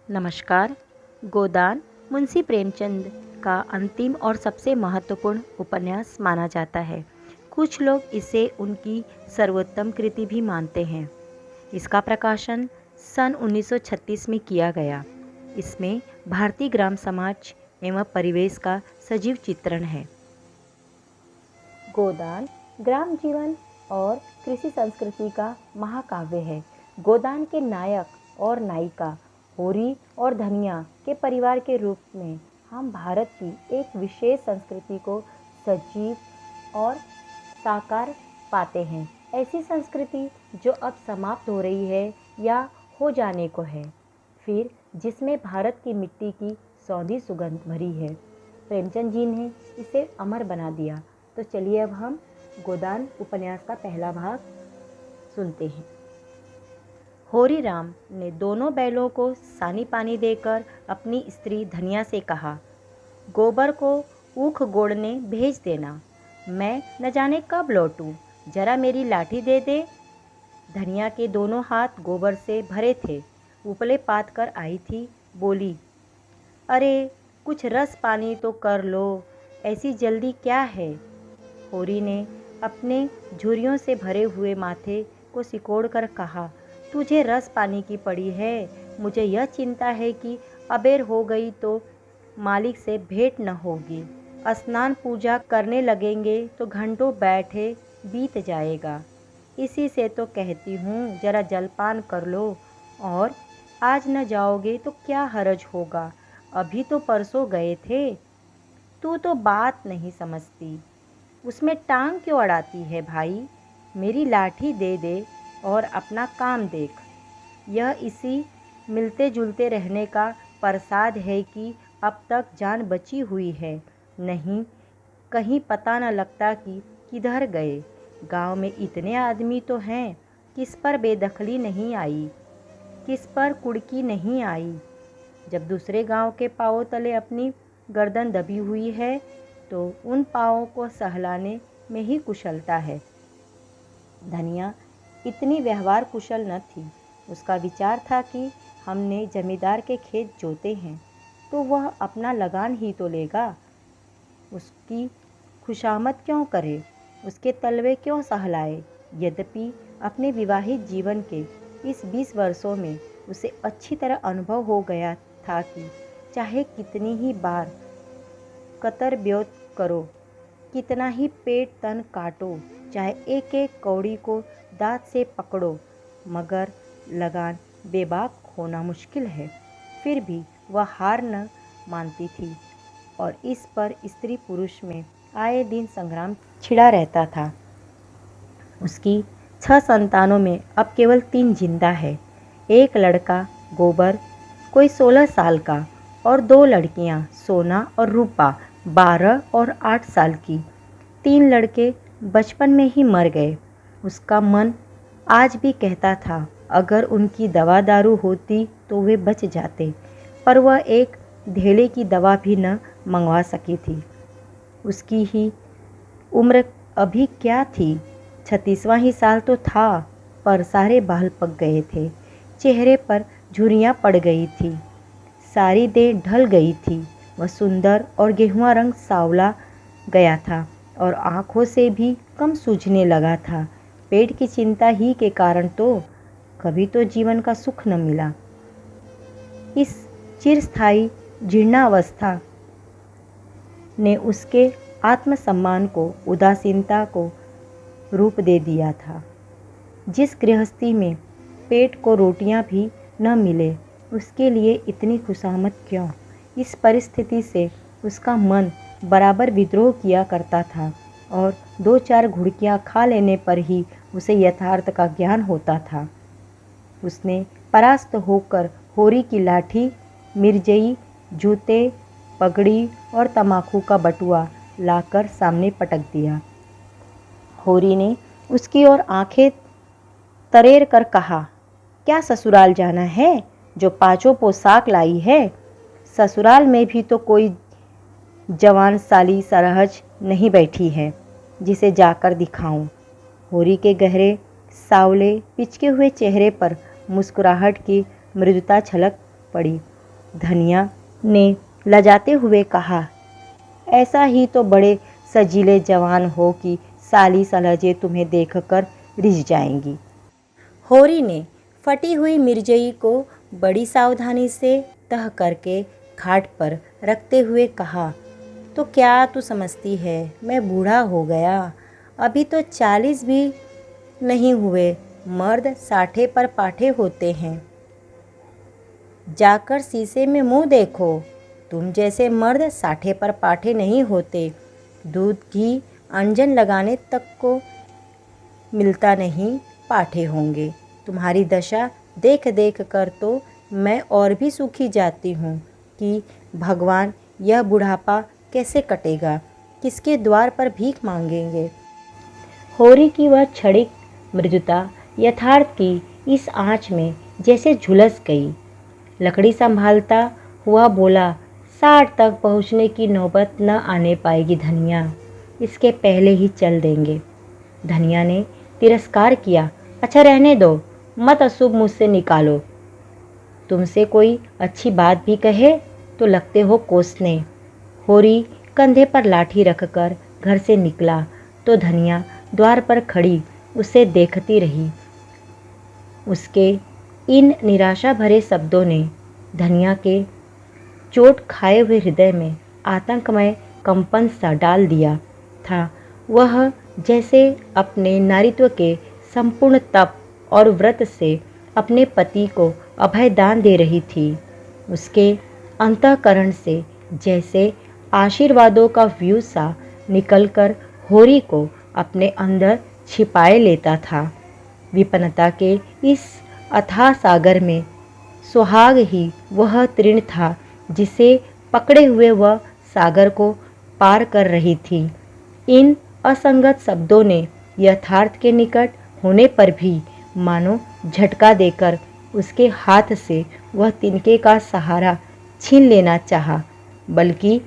नमस्कार। गोदान मुंशी प्रेमचंद का अंतिम और सबसे महत्वपूर्ण उपन्यास माना जाता है। कुछ लोग इसे उनकी सर्वोत्तम कृति भी मानते हैं। इसका प्रकाशन सन 1936 में किया गया। इसमें भारतीय ग्राम समाज एवं परिवेश का सजीव चित्रण है। गोदान ग्राम जीवन और कृषि संस्कृति का महाकाव्य है। गोदान के नायक और नायिका होरी और धनिया के परिवार के रूप में हम भारत की एक विशेष संस्कृति को सजीव और साकार पाते हैं। ऐसी संस्कृति जो अब समाप्त हो रही है या हो जाने को है, फिर जिसमें भारत की मिट्टी की सौंधी सुगंध भरी है। प्रेमचंद जी ने इसे अमर बना दिया। तो चलिए अब हम गोदान उपन्यास का पहला भाग सुनते हैं। होरी राम ने दोनों बैलों को सानी पानी देकर अपनी स्त्री धनिया से कहा, गोबर को ऊख गोड़ने भेज देना, मैं न जाने कब लौटूं, जरा मेरी लाठी दे दे। धनिया के दोनों हाथ गोबर से भरे थे, उपले पात कर आई थी। बोली, अरे कुछ रस पानी तो कर लो, ऐसी जल्दी क्या है। होरी ने अपने झुर्रियों से भरे हुए माथे को सिकोड़ कर कहा, तुझे रस पानी की पड़ी है, मुझे यह चिंता है कि अबेर हो गई तो मालिक से भेंट न होगी। स्नान पूजा करने लगेंगे तो घंटों बैठे बीत जाएगा। इसी से तो कहती हूँ जरा जलपान कर लो, और आज न जाओगे तो क्या हरज होगा, अभी तो परसों गए थे। तू तो बात नहीं समझती, उसमें टांग क्यों अड़ाती है भाई, मेरी लाठी दे दे और अपना काम देख। यह इसी मिलते जुलते रहने का प्रसाद है कि अब तक जान बची हुई है, नहीं कहीं पता न लगता कि किधर गए। गांव में इतने आदमी तो हैं, किस पर बेदखली नहीं आई, किस पर कुड़की नहीं आई। जब दूसरे गांव के पाँव तले अपनी गर्दन दबी हुई है तो उन पाँवों को सहलाने में ही कुशलता है। धनिया इतनी व्यवहार कुशल न थी। उसका विचार था कि हमने जमींदार के खेत जोते हैं तो वह अपना लगान ही तो लेगा, उसकी खुशामद क्यों करे, उसके तलवे क्यों सहलाए। यद्यपि अपने विवाहित जीवन के इस 20 वर्षों में उसे अच्छी तरह अनुभव हो गया था कि चाहे कितनी ही बार कतर ब्योत करो, कितना ही पेट तन काटो, चाहे एक एक कौड़ी को दांत से पकड़ो, मगर लगान बेबाक होना मुश्किल है। फिर भी वह हार न मानती थी और इस पर स्त्री पुरुष में आए दिन संग्राम छिड़ा रहता था। उसकी 6 संतानों में अब केवल 3 जिंदा है। एक लड़का गोबर कोई 16 साल का और 2 लड़कियां सोना और रूपा 12 और 8 साल की। 3 लड़के बचपन में ही मर गए। उसका मन आज भी कहता था अगर उनकी दवा दारू होती तो वे बच जाते, पर वह एक धेले की दवा भी न मंगवा सकी थी। उसकी ही उम्र अभी क्या थी, 36वां ही साल तो था, पर सारे बाल पक गए थे, चेहरे पर झुर्रियाँ पड़ गई थी, सारी देह ढल गई थी। वह सुंदर और गेहुआ रंग सावला गया था और आँखों से भी कम सूझने लगा था। पेट की चिंता ही के कारण तो कभी तो जीवन का सुख न मिला। इस चिरस्थायी जीर्णावस्था ने उसके आत्मसम्मान को, उदासीनता को रूप दे दिया था। जिस गृहस्थी में पेट को रोटियां भी न मिले, उसके लिए इतनी खुशामद क्यों। इस परिस्थिति से उसका मन बराबर विद्रोह किया करता था और 2-4 घुड़कियां खा लेने पर ही उसे यथार्थ का ज्ञान होता था। उसने परास्त होकर होरी की लाठी, मिर्जई, जूते, पगड़ी और तमाकू का बटुआ लाकर सामने पटक दिया। होरी ने उसकी ओर आंखें तरेर कर कहा, क्या ससुराल जाना है जो 5 पोशाक लाई है। ससुराल में भी तो कोई जवान साली सरहज नहीं बैठी है जिसे जाकर दिखाऊं। होरी के गहरे सावले पिचके हुए चेहरे पर मुस्कुराहट की मृदुता छलक पड़ी धनिया ने लजाते हुए कहा, ऐसा ही तो बड़े सजीले जवान हो कि साली सलजे तुम्हें देखकर रिझ जाएंगी। होरी ने फटी हुई मिर्जई को बड़ी सावधानी से तह करके खाट पर रखते हुए कहा, तो क्या तू समझती है मैं बूढ़ा हो गया? अभी तो 40 भी नहीं हुए, मर्द 60 पर पाठे होते हैं। जाकर शीशे में मुंह देखो, तुम जैसे मर्द 60 पर पाठे नहीं होते। दूध घी अंजन लगाने तक को मिलता नहीं, पाठे होंगे। तुम्हारी दशा देख देख कर तो मैं और भी सूखी जाती हूँ कि भगवान यह बुढ़ापा कैसे कटेगा, किसके द्वार पर भीख मांगेंगे। होरी की वह क्षणिक मृदुता यथार्थ की इस आँच में जैसे झुलस गई। लकड़ी संभालता हुआ बोला, 60 तक पहुँचने की नौबत न आने पाएगी धनिया, इसके पहले ही चल देंगे। धनिया ने तिरस्कार किया, अच्छा रहने दो, मत अशुभ मुझसे निकालो। तुमसे कोई अच्छी बात भी कहे तो लगते हो कोसने। होरी कंधे पर लाठी रखकर घर से निकला तो धनिया द्वार पर खड़ी उसे देखती रही। उसके इन निराशा भरे शब्दों ने धनिया के चोट खाए हुए हृदय में आतंकमय कंपन सा डाल दिया था। वह जैसे अपने नारीत्व के संपूर्ण तप और व्रत से अपने पति को अभय दान दे रही थी। उसके अंतःकरण से जैसे आशीर्वादों का व्यू सा निकलकर होरी को अपने अंदर छिपाए लेता था। विपन्नता के इस अथाह सागर में सुहाग ही वह तृण था जिसे पकड़े हुए वह सागर को पार कर रही थी। इन असंगत शब्दों ने यथार्थ के निकट होने पर भी मानो झटका देकर उसके हाथ से वह तिनके का सहारा छीन लेना चाहा, बल्कि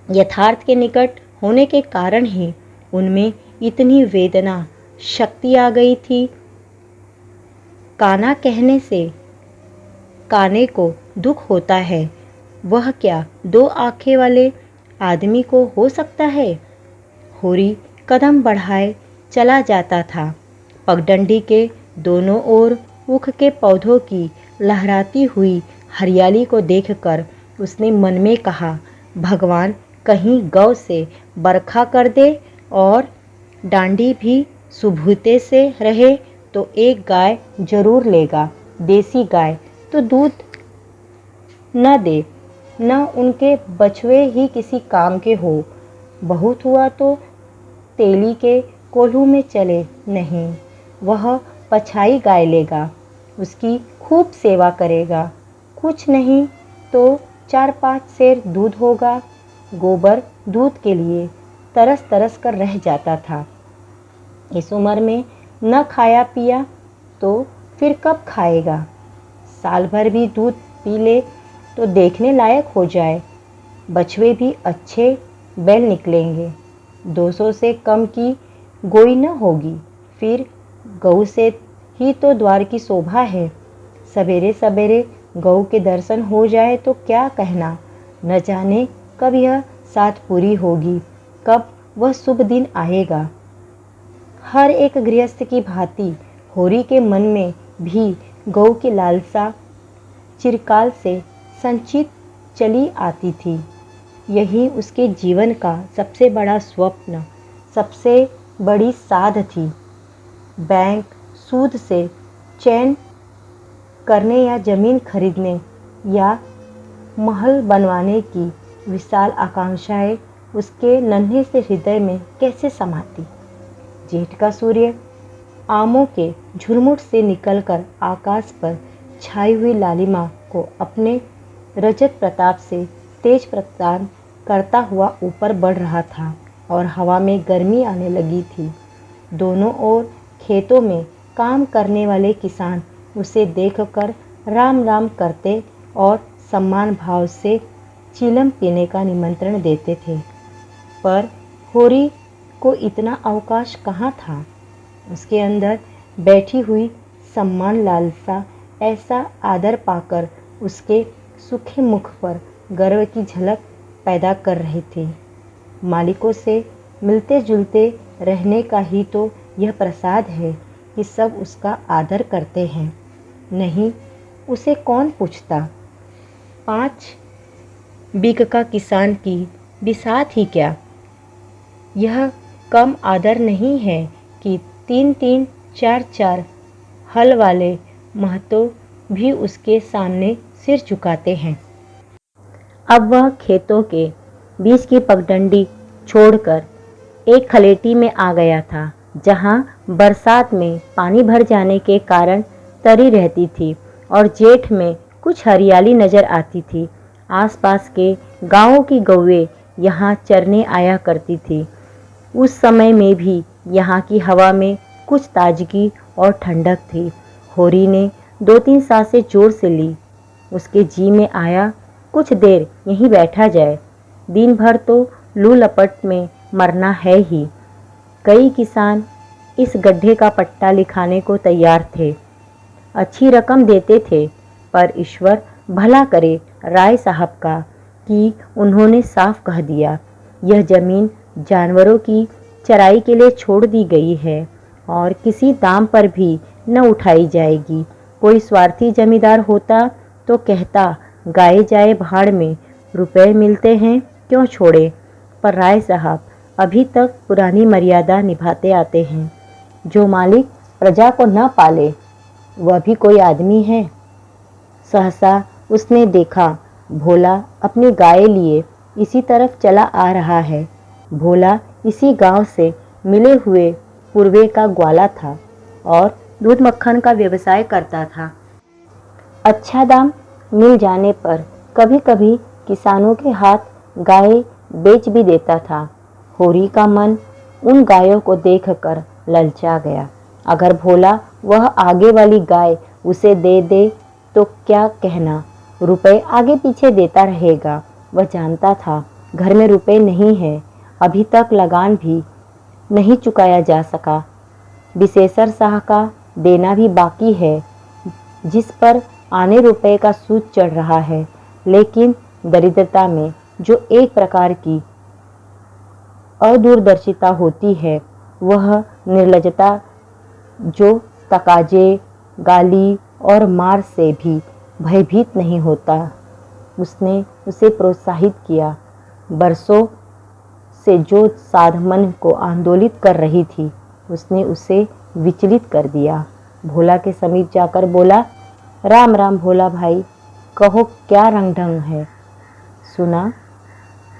यथार्थ के निकट होने के कारण ही उनमें इतनी वेदना शक्ति आ गई थी। काना कहने से काने को दुख होता है, वह क्या 2 आंखें वाले आदमी को हो सकता है? होरी कदम बढ़ाए चला जाता था। पगडंडी के दोनों ओर ऊख के पौधों की लहराती हुई हरियाली को देखकर उसने मन में कहा, भगवान कहीं गौ से बरखा कर दे और डांडी भी सुभूते से रहे तो एक गाय जरूर लेगा। देसी गाय तो दूध न दे, न उनके बछवे ही किसी काम के हो। बहुत हुआ तो तेली के कोल्हू में चले, नहीं वह पछाई गाय लेगा, उसकी खूब सेवा करेगा। कुछ नहीं तो 4-5 सेर दूध होगा। गोबर दूध के लिए तरस तरस कर रह जाता था। इस उम्र में न खाया पिया तो फिर कब खाएगा? साल भर भी दूध पी ले तो देखने लायक हो जाए। बछवे भी अच्छे बैल निकलेंगे। 200 से कम की गोई न होगी। फिर गऊ से ही तो द्वार की शोभा है। सवेरे सवेरे गऊ के दर्शन हो जाए तो क्या कहना। न जाने कब यह साथ पूरी होगी, कब वह शुभ दिन आएगा। हर एक गृहस्थ की भांति होरी के मन में भी गऊ की लालसा चिरकाल से संचित चली आती थी। यही उसके जीवन का सबसे बड़ा स्वप्न, सबसे बड़ी साध थी। बैंक सूद से चैन करने या जमीन खरीदने या महल बनवाने की विशाल आकांक्षाएं उसके नन्हे से हृदय में कैसे समाती। जेठ का सूर्य आमों के झुरमुट से निकलकर आकाश पर छाई हुई लालिमा को अपने रजत प्रताप से तेज प्रदान करता हुआ ऊपर बढ़ रहा था और हवा में गर्मी आने लगी थी। दोनों ओर खेतों में काम करने वाले किसान उसे देखकर राम राम करते और सम्मान भाव से चिलम पीने का निमंत्रण देते थे। पर होरी को इतना अवकाश कहाँ था। उसके अंदर बैठी हुई सम्मान लालसा ऐसा आदर पाकर उसके सूखे मुख पर गर्व की झलक पैदा कर रहे थे। मालिकों से मिलते जुलते रहने का ही तो यह प्रसाद है कि सब उसका आदर करते हैं। नहीं, उसे कौन पूछता। 5 बीघ का किसान की बिसात ही क्या। यह कम आदर नहीं है कि 3-3, 4-4 हल वाले महतो भी उसके सामने सिर झुकाते हैं। अब वह खेतों के बीच की पगडंडी छोड़कर एक खलेटी में आ गया था, जहां बरसात में पानी भर जाने के कारण तरी रहती थी और जेठ में कुछ हरियाली नजर आती थी। आसपास के गांवों की गौएं यहाँ चरने आया करती थी। उस समय में भी यहाँ की हवा में कुछ ताजगी और ठंडक थी। होरी ने 2-3 सांसें जोर से ली। उसके जी में आया कुछ देर यहीं बैठा जाए, दिन भर तो लू लपट में मरना है ही। कई किसान इस गड्ढे का पट्टा लिखाने को तैयार थे, अच्छी रकम देते थे, पर ईश्वर भला करे राय साहब का कि उन्होंने साफ कह दिया, यह जमीन जानवरों की चराई के लिए छोड़ दी गई है और किसी दाम पर भी न उठाई जाएगी। कोई स्वार्थी जमींदार होता तो कहता गाए जाए भाड़ में, रुपए मिलते हैं क्यों छोड़े। पर राय साहब अभी तक पुरानी मर्यादा निभाते आते हैं। जो मालिक प्रजा को न पाले वह भी कोई आदमी है। सहसा उसने देखा भोला अपनी गाय लिए इसी तरफ चला आ रहा है। भोला इसी गांव से मिले हुए पूर्वे का ग्वाला था और दूध मक्खन का व्यवसाय करता था। अच्छा दाम मिल जाने पर कभी कभी किसानों के हाथ गाय बेच भी देता था। होरी का मन उन गायों को देखकर ललचा गया। अगर भोला वह आगे वाली गाय उसे दे दे तो क्या कहना, रुपए आगे पीछे देता रहेगा। वह जानता था घर में रुपए नहीं है, अभी तक लगान भी नहीं चुकाया जा सका। विशेषर शाह का देना भी बाकी है, जिस पर आने रुपए का सूद चढ़ रहा है। लेकिन दरिद्रता में जो एक प्रकार की अदूरदर्शिता होती है, वह निर्लजता जो तकाजे, गाली और मार से भी भयभीत नहीं होता। उसने उसे प्रोत्साहित किया। बरसों से जो साधमन को आंदोलित कर रही थी, उसने उसे विचलित कर दिया। भोला के समीप जाकर बोला, राम राम भोला भाई, कहो क्या रंग ढंग है। सुना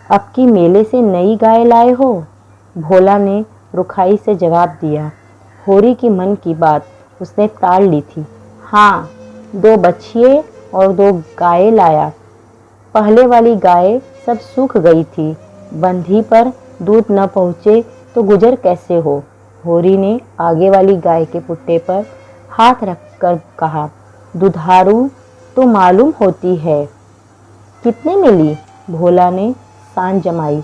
अब की मेले से नई गाय लाए हो। भोला ने रुखाई से जवाब दिया। होरी की मन की बात उसने टाल ली थी। हाँ, 2 बछिए और 2 गायें लाया। पहले वाली गाय सब सूख गई थी, बंधी पर दूध न पहुँचे तो गुजर कैसे हो। होरी ने आगे वाली गाय के पुट्टे पर हाथ रखकर कहा, दुधारू तो मालूम होती है। कितने मिली? भोला ने सान जमाई।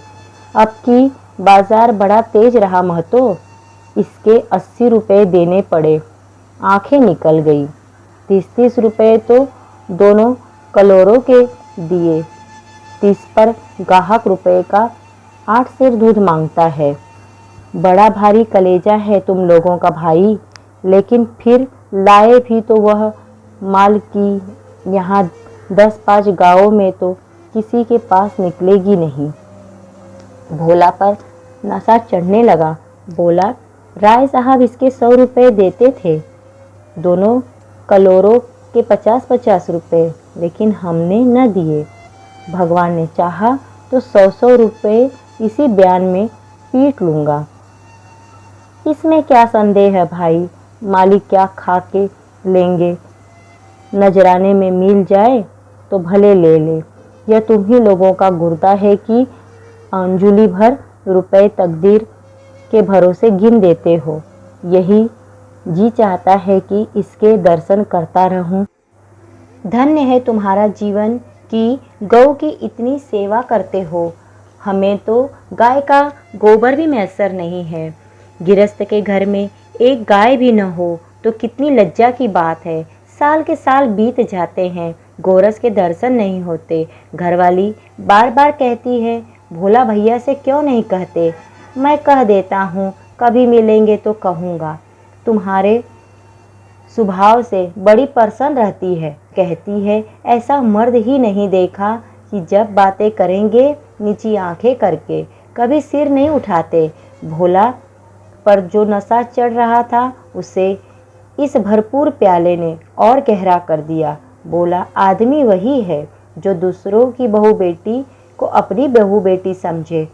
अब की बाजार बड़ा तेज रहा महतो, इसके 80 रुपए देने पड़े। आंखें निकल गई। 30-30 रुपए तो दोनों कलोरों के दिए। 30 पर गाहक रुपए का 8 सेर दूध मांगता है। बड़ा भारी कलेजा है तुम लोगों का भाई, लेकिन फिर लाए भी तो वह माल की यहाँ 10-5 गांवों में तो किसी के पास निकलेगी नहीं। भोला पर नशा चढ़ने लगा। बोला, राय साहब इसके 100 रुपए देते थे, दोनों कलोरों के 50-50 रुपए, लेकिन हमने न दिए। भगवान ने चाहा तो 100-100 रुपए इसी बयान में पीट लूँगा। इसमें क्या संदेह है भाई, मालिक क्या खा के लेंगे। नजराने में मिल जाए तो भले ले ले। यह तुम ही लोगों का गुर्दा है कि अंजुली भर रुपए तकदीर के भरोसे गिन देते हो। यही जी चाहता है कि इसके दर्शन करता रहूं। धन्य है तुम्हारा जीवन कि गौ की इतनी सेवा करते हो। हमें तो गाय का गोबर भी मैसर नहीं है। गिरस्त के घर में एक गाय भी न हो तो कितनी लज्जा की बात है। साल के साल बीत जाते हैं, गोरस के दर्शन नहीं होते। घरवाली बार बार कहती है, भोला भैया से क्यों नहीं कहते? मैं कह देता हूँ, कभी मिलेंगे तो कहूँगा। तुम्हारे स्वभाव से बड़ी प्रसन्न रहती है। कहती है, ऐसा मर्द ही नहीं देखा कि जब बातें करेंगे नीची आंखें करके, कभी सिर नहीं उठाते। भोला पर जो नशा चढ़ रहा था उसे इस भरपूर प्याले ने और गहरा कर दिया। बोला, आदमी वही है जो दूसरों की बहू बेटी को अपनी बहू बेटी समझे।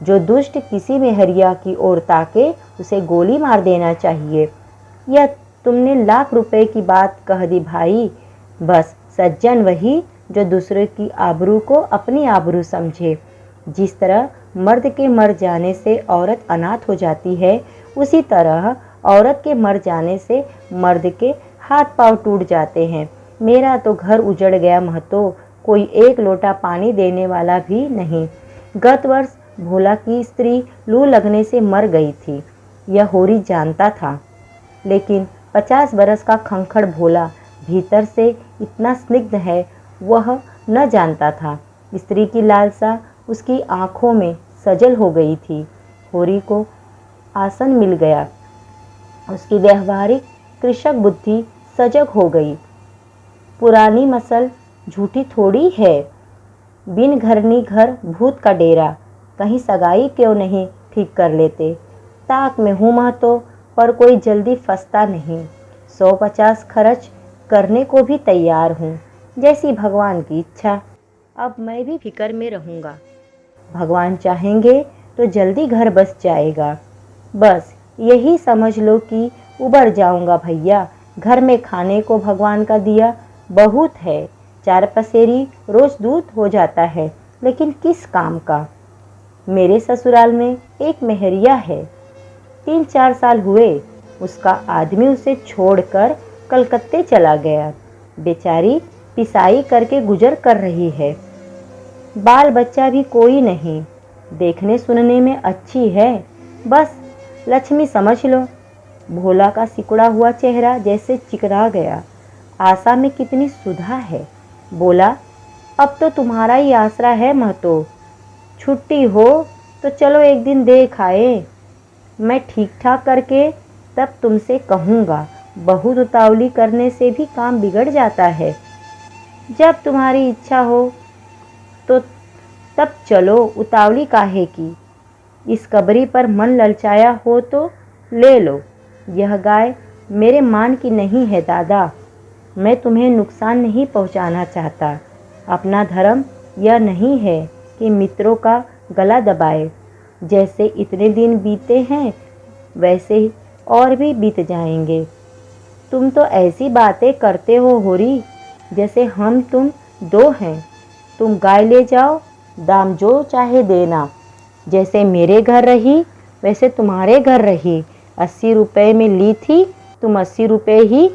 जो दुष्ट किसी में हरिया की ओर ताके उसे गोली मार देना चाहिए। यह तुमने लाख रुपए की बात कह दी भाई। बस सज्जन वही जो दूसरे की आबरू को अपनी आबरू समझे। जिस तरह मर्द के मर जाने से औरत अनाथ हो जाती है, उसी तरह औरत के मर जाने से मर्द के हाथ पांव टूट जाते हैं। मेरा तो घर उजड़ गया महतो, कोई एक लोटा पानी देने वाला भी नहीं। गत वर्ष भोला की स्त्री लू लगने से मर गई थी, यह होरी जानता था। लेकिन 50 बरस का खंखड़ भोला भीतर से इतना स्निग्ध है, वह न जानता था। स्त्री की लालसा उसकी आंखों में सजल हो गई थी। होरी को आसन मिल गया। उसकी व्यवहारिक कृषक बुद्धि सजग हो गई। पुरानी मसल झूठी थोड़ी है। बिन घरनी घर भूत का डेरा, कहीं सगाई क्यों नहीं ठीक कर लेते। ताक में हूँ महतो, पर कोई जल्दी फंसता नहीं। 150 खर्च करने को भी तैयार हूँ, जैसी भगवान की इच्छा। अब मैं भी फिक्र में रहूँगा। भगवान चाहेंगे तो जल्दी घर बस जाएगा। बस यही समझ लो कि उबर जाऊँगा भैया। घर में खाने को भगवान का दिया बहुत है। 4 पसेरी रोज दूध हो जाता है, लेकिन किस काम का। मेरे ससुराल में एक मेहरिया है, 3-4 साल हुए उसका आदमी उसे छोड़कर कलकत्ते चला गया। बेचारी पिसाई करके गुजर कर रही है। बाल बच्चा भी कोई नहीं। देखने सुनने में अच्छी है, बस लक्ष्मी समझ लो। भोला का सिकुड़ा हुआ चेहरा जैसे चिकरा गया। आशा में कितनी सुधा है। बोला, अब तो तुम्हारा ही आसरा है महतो। छुट्टी हो तो चलो एक दिन देख आए। मैं ठीक ठाक करके तब तुमसे कहूँगा। बहुत उतावली करने से भी काम बिगड़ जाता है। जब तुम्हारी इच्छा हो तो तब चलो, उतावली काहे की। इस कबरी पर मन ललचाया हो तो ले लो। यह गाय मेरे मान की नहीं है दादा। मैं तुम्हें नुकसान नहीं पहुंचाना चाहता। अपना धर्म यह नहीं है कि मित्रों का गला दबाए। जैसे इतने दिन बीते हैं वैसे ही और भी बीत जाएंगे। तुम तो ऐसी बातें करते हो होरी, जैसे हम तुम दो हैं। तुम गाय ले जाओ, दाम जो चाहे देना। जैसे मेरे घर रही वैसे तुम्हारे घर रही। 80 रुपए में ली थी, तुम 80 रुपए ही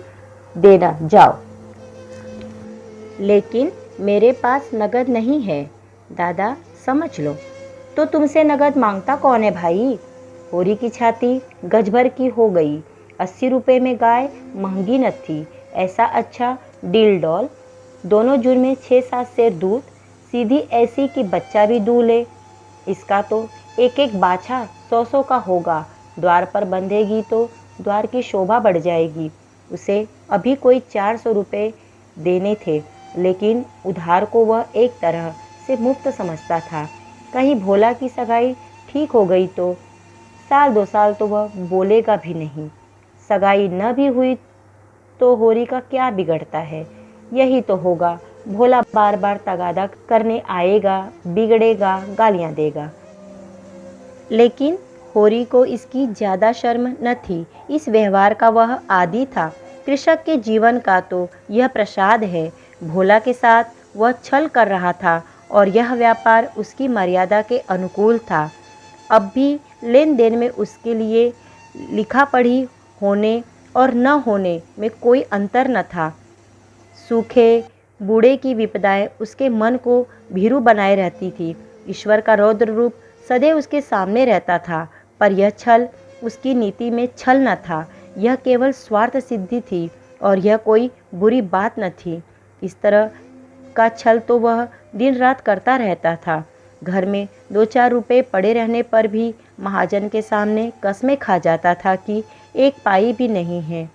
देना जाओ। लेकिन मेरे पास नगद नहीं है दादा, समझ लो। तो तुमसे नगद मांगता कौन है भाई। होरी की छाती गजभर की हो गई। 80 रुपए में गाय महंगी न थी। ऐसा अच्छा डील डॉल। दोनों जुड़ में 6-7 सेर दूध, सीधी ऐसी कि बच्चा भी दूले। इसका तो एक एक बाछा 100-100 का होगा। द्वार पर बंधेगी तो द्वार की शोभा बढ़ जाएगी। उसे अभी कोई 400 रुपये देने थे, लेकिन उधार को वह एक तरह से मुफ्त समझता था। कहीं भोला की सगाई ठीक हो गई तो 1-2 साल तो वह बोलेगा भी नहीं। सगाई न भी हुई तो होरी का क्या बिगड़ता है। यही तो होगा, भोला बार बार तगादा करने आएगा, बिगड़ेगा, गालियां देगा। लेकिन होरी को इसकी ज़्यादा शर्म न थी। इस व्यवहार का वह आदी था। कृषक के जीवन का तो यह प्रसाद है। भोला के साथ वह छल कर रहा था और यह व्यापार उसकी मर्यादा के अनुकूल था। अब भी लेन देन में उसके लिए लिखा पढ़ी होने और न होने में कोई अंतर न था। सूखे बूढ़े की विपदाएं उसके मन को भीरू बनाए रहती थी। ईश्वर का रौद्र रूप सदैव उसके सामने रहता था, पर यह छल उसकी नीति में छल न था। यह केवल स्वार्थ सिद्धि थी और यह कोई बुरी बात न थी। इस तरह का छल तो वह दिन रात करता रहता था। घर में 2-4 रुपए पड़े रहने पर भी महाजन के सामने कसमें खा जाता था कि एक पाई भी नहीं है।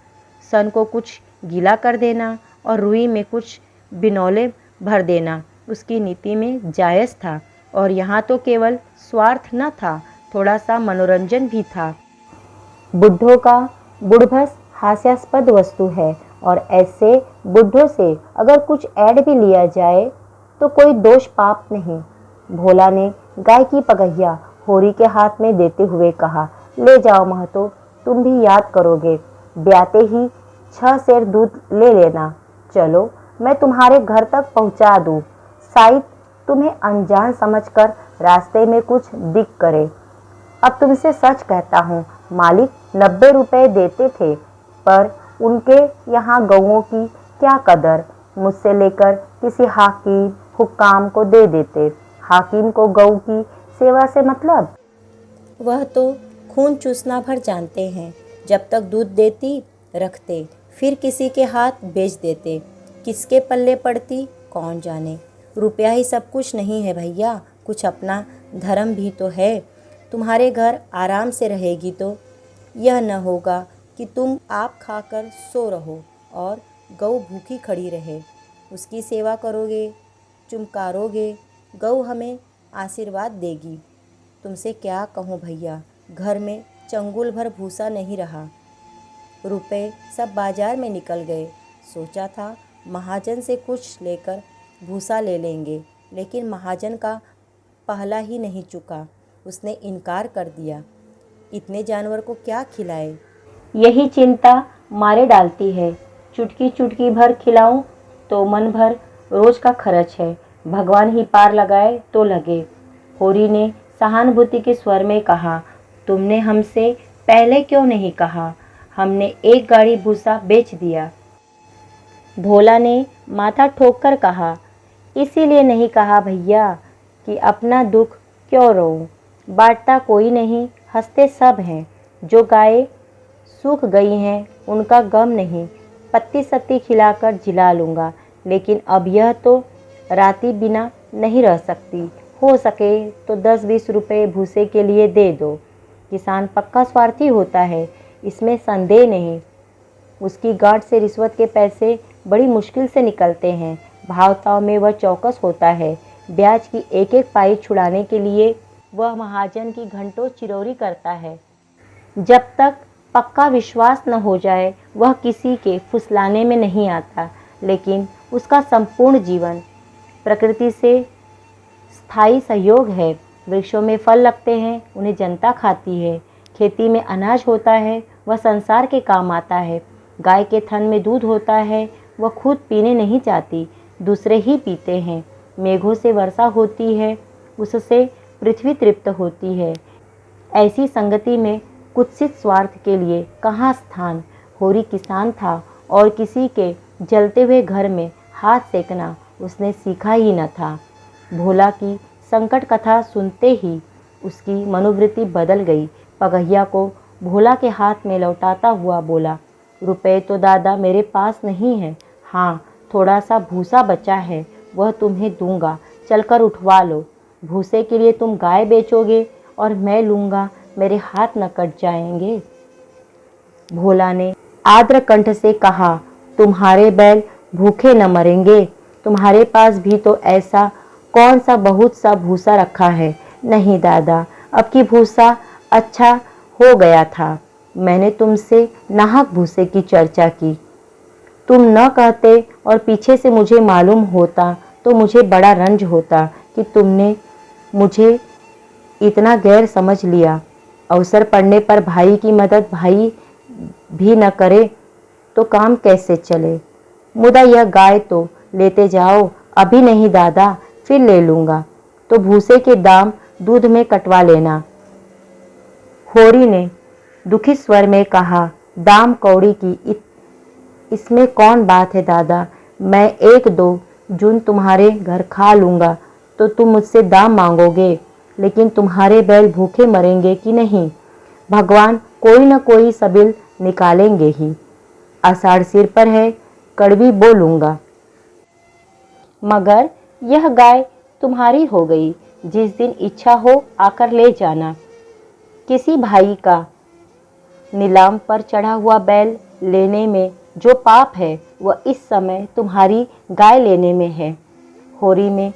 सन को कुछ गीला कर देना और रुई में कुछ बिनौले भर देना उसकी नीति में जायज़ था। और यहाँ तो केवल स्वार्थ न था, थोड़ा सा मनोरंजन भी था। बुड्ढों का बुड़भस हास्यास्पद वस्तु है और ऐसे बुड्ढों से अगर कुछ ऐड भी लिया जाए तो कोई दोष पाप नहीं। भोला ने गाय की पगहिया होरी के हाथ में देते हुए कहा, ले जाओ महतो, तुम भी याद करोगे, ब्याते ही 6 सेर दूध ले लेना। चलो मैं तुम्हारे घर तक पहुंचा दूं, शायद तुम्हें अनजान समझकर रास्ते में कुछ दिख करे। अब तुमसे सच कहता हूँ, मालिक 90 रुपए देते थे, पर उनके यहाँ गऊओं की क्या कदर, मुझसे लेकर किसी हाकिम हुक्काम को दे देते। हाकिम को गऊ की सेवा से मतलब, वह तो खून चूसना भर जानते हैं। जब तक दूध देती रखते, फिर किसी के हाथ बेच देते। किसके पल्ले पड़ती कौन जाने। रुपया ही सब कुछ नहीं है भैया, कुछ अपना धर्म भी तो है। तुम्हारे घर आराम से रहेगी तो यह न होगा कि तुम आप खाकर सो रहो और गऊ भूखी खड़ी रहे। उसकी सेवा करोगे, चुमकारोगे, गऊ हमें आशीर्वाद देगी। तुमसे क्या कहूँ भैया, घर में चंगुल भर भूसा नहीं रहा। रुपए सब बाजार में निकल गए। सोचा था महाजन से कुछ लेकर भूसा ले लेंगे, लेकिन महाजन का पहला ही नहीं चुका। उसने इनकार कर दिया। इतने जानवर को क्या खिलाए, यही चिंता मारे डालती है। चुटकी चुटकी भर खिलाऊं तो मन भर रोज का खर्च है। भगवान ही पार लगाए तो लगे। होरी ने सहानुभूति के स्वर में कहा, तुमने हमसे पहले क्यों नहीं कहा, हमने एक गाड़ी भूसा बेच दिया। भोला ने माथा ठोक कर कहा, इसीलिए नहीं कहा भैया कि अपना दुख क्यों रोऊं, बांटता कोई नहीं, हंसते सब हैं। जो गायें सूख गई हैं उनका गम नहीं, पत्ती सत्ती खिलाकर जिला लूँगा, लेकिन अब यह तो राती बिना नहीं रह सकती। हो सके तो 10-20 रुपए भूसे के लिए दे दो। किसान पक्का स्वार्थी होता है, इसमें संदेह नहीं। उसकी गांठ से रिश्वत के पैसे बड़ी मुश्किल से निकलते हैं। भाव-ताव में वह चौकस होता है। ब्याज की एक-एक पाई छुड़ाने के लिए वह महाजन की घंटों चिरौरी करता है। जब तक पक्का विश्वास न हो जाए वह किसी के फुसलाने में नहीं आता। लेकिन उसका संपूर्ण जीवन प्रकृति से स्थायी सहयोग है। वृक्षों में फल लगते हैं, उन्हें जनता खाती है। खेती में अनाज होता है, वह संसार के काम आता है। गाय के थन में दूध होता है, वह खुद पीने नहीं चाहती, दूसरे ही पीते हैं। मेघों से वर्षा होती है, उससे पृथ्वी तृप्त होती है। ऐसी संगति में कुत्सित स्वार्थ के लिए कहाँ स्थान। होरी किसान था और किसी के जलते हुए घर में हाथ सेकना उसने सीखा ही न था। भोला की संकट कथा सुनते ही उसकी मनोवृत्ति बदल गई। पगहिया को भोला के हाथ में लौटाता हुआ बोला, रुपए तो दादा मेरे पास नहीं है, हाँ थोड़ा सा भूसा बचा है, वह तुम्हें दूंगा, चलकर उठवा लो। भूसे के लिए तुम गाय बेचोगे और मैं लूँगा, मेरे हाथ न कट जाएंगे। भोला ने आर्द्र कंठ से कहा, तुम्हारे बैल भूखे न मरेंगे। तुम्हारे पास भी तो ऐसा कौन सा बहुत सा भूसा रखा है। नहीं दादा, अब की भूसा अच्छा हो गया था। मैंने तुमसे नाहक भूसे की चर्चा की। तुम न कहते और पीछे से मुझे मालूम होता तो मुझे बड़ा रंज होता कि तुमने मुझे इतना गैर समझ लिया। अवसर पड़ने पर भाई की मदद भाई भी न करे तो काम कैसे चले। मुदा यह गाय तो लेते जाओ। अभी नहीं दादा, फिर ले लूँगा, तो भूसे के दाम दूध में कटवा लेना। होरी ने दुखी स्वर में कहा, दाम कौड़ी की इसमें कौन बात है दादा। मैं 1-2 जून तुम्हारे घर खा लूँगा तो तुम मुझसे दाम मांगोगे, लेकिन तुम्हारे बैल भूखे मरेंगे कि नहीं, भगवान कोई न कोई सबील निकालेंगे ही। आषाढ़ सिर पर है, कड़वी बोलूँगा। मगर यह गाय तुम्हारी हो गई, जिस दिन इच्छा हो आकर ले जाना। किसी भाई का नीलाम पर चढ़ा हुआ बैल लेने में जो पाप है वह इस समय तुम्हारी गाय लेने में है। होरी में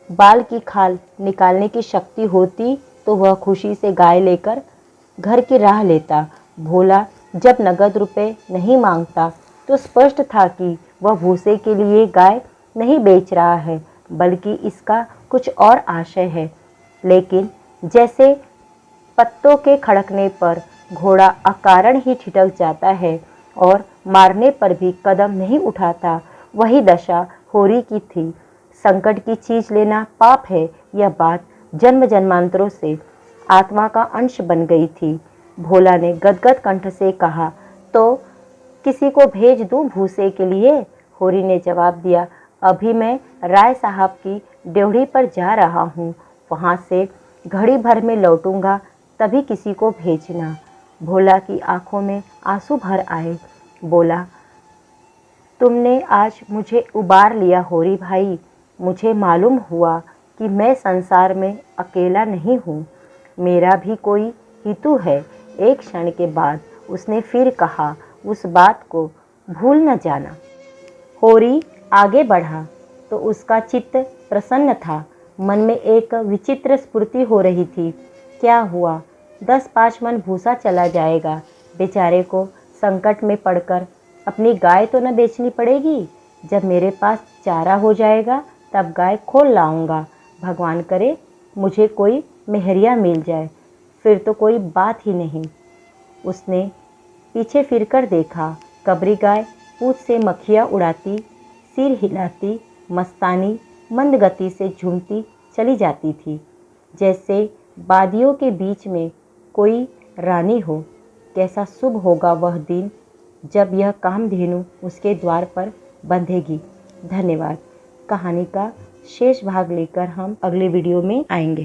बाल की खाल निकालने की शक्ति होती तो वह खुशी से गाय लेकर घर की राह लेता। भोला जब नगद रुपए नहीं मांगता तो स्पष्ट था कि वह भूसे के लिए गाय नहीं बेच रहा है, बल्कि इसका कुछ और आशय है। लेकिन जैसे पत्तों के खड़कने पर घोड़ा अकारण ही ठिठक जाता है और मारने पर भी कदम नहीं उठाता, वही दशा होरी की थी। संकट की चीज लेना पाप है, यह बात जन्म जन्मांतरों से आत्मा का अंश बन गई थी। भोला ने गदगद कंठ से कहा, तो किसी को भेज दूं भूसे के लिए? होरी ने जवाब दिया, अभी मैं राय साहब की ड्योढ़ी पर जा रहा हूँ, वहाँ से घड़ी भर में लौटूंगा, तभी किसी को भेजना। भोला की आंखों में आंसू भर आए। बोला, तुमने आज मुझे उबार लिया होरी भाई। मुझे मालूम हुआ कि मैं संसार में अकेला नहीं हूँ, मेरा भी कोई हितू है। एक क्षण के बाद उसने फिर कहा, उस बात को भूल न जाना। होरी आगे बढ़ा तो उसका चित्त प्रसन्न था। मन में एक विचित्र स्फूर्ति हो रही थी। क्या हुआ, 10-5 मन भूसा चला जाएगा। बेचारे को संकट में पड़कर अपनी गाय तो न बेचनी पड़ेगी। जब मेरे पास चारा हो जाएगा तब गाय खोल लाऊंगा। भगवान करे मुझे कोई मेहरिया मिल जाए, फिर तो कोई बात ही नहीं। उसने पीछे फिरकर देखा। कबरी गाय पूंछ से मक्खियाँ उड़ाती, सिर हिलाती, मस्तानी मंद गति से झूमती चली जाती थी, जैसे वादियों के बीच में कोई रानी हो। कैसा शुभ होगा वह दिन जब यह कामधेनु उसके द्वार पर बंधेगी। धन्यवाद। कहानी का शेष भाग लेकर हम अगले वीडियो में आएंगे।